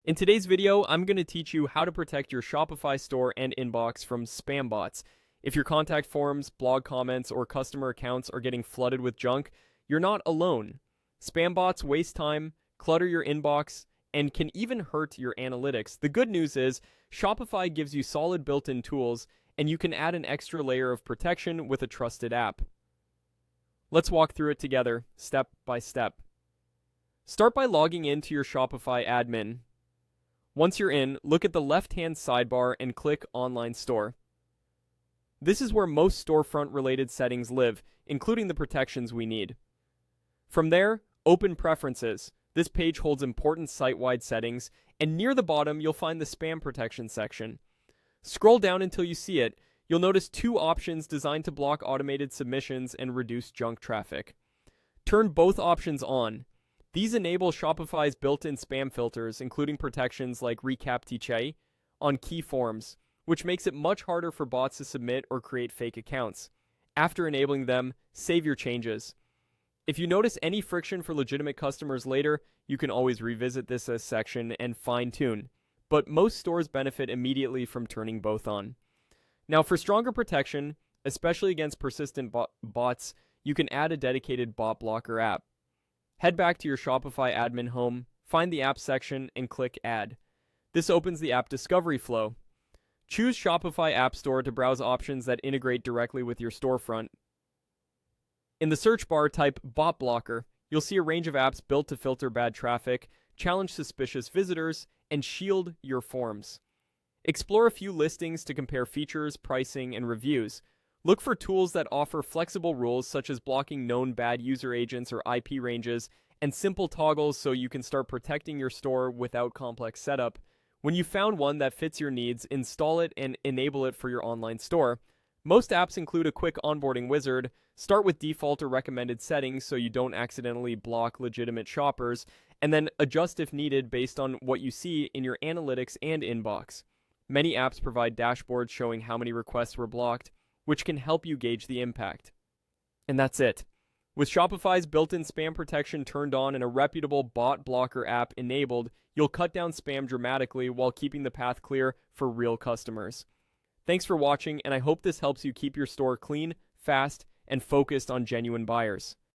In today's video, I'm going to teach you how to protect your Shopify store and inbox from spam bots. If your contact forms, blog comments, or customer accounts are getting flooded with junk, you're not alone. Spam bots waste time, clutter your inbox, and can even hurt your analytics. The good news is Shopify gives you solid built-in tools, and you can add an extra layer of protection with a trusted app. Let's walk through it together, step by step. Start by logging into your Shopify admin. Once you're in, look at the left-hand sidebar and click Online Store. This is where most storefront-related settings live, including the protections we need. From there, open Preferences. This page holds important site-wide settings, and near the bottom, you'll find the Spam Protection section. Scroll down until you see it. You'll notice two options designed to block automated submissions and reduce junk traffic. Turn both options on. These enable Shopify's built-in spam filters, including protections like recaptcha, on key forms, which makes it much harder for bots to submit or create fake accounts. After enabling them, save your changes. If you notice any friction for legitimate customers later, you can always revisit this section and fine-tune, but most stores benefit immediately from turning both on. Now, for stronger protection, especially against persistent bots, you can add a dedicated bot blocker app. Head back to your Shopify admin home, find the app section, and click Add. This opens the app discovery flow. Choose Shopify App Store to browse options that integrate directly with your storefront. In the search bar, type Bot Blocker. You'll see a range of apps built to filter bad traffic, challenge suspicious visitors, and shield your forms. Explore a few listings to compare features, pricing, and reviews. Look for tools that offer flexible rules such as blocking known bad user agents or IP ranges, and simple toggles so you can start protecting your store without complex setup. When you've found one that fits your needs, install it and enable it for your online store. Most apps include a quick onboarding wizard. Start with default or recommended settings so you don't accidentally block legitimate shoppers, and then adjust if needed based on what you see in your analytics and inbox. Many apps provide dashboards showing how many requests were blocked, which can help you gauge the impact. And that's it. With Shopify's built-in spam protection turned on and a reputable bot blocker app enabled, you'll cut down spam dramatically while keeping the path clear for real customers. Thanks for watching, and I hope this helps you keep your store clean, fast, and focused on genuine buyers.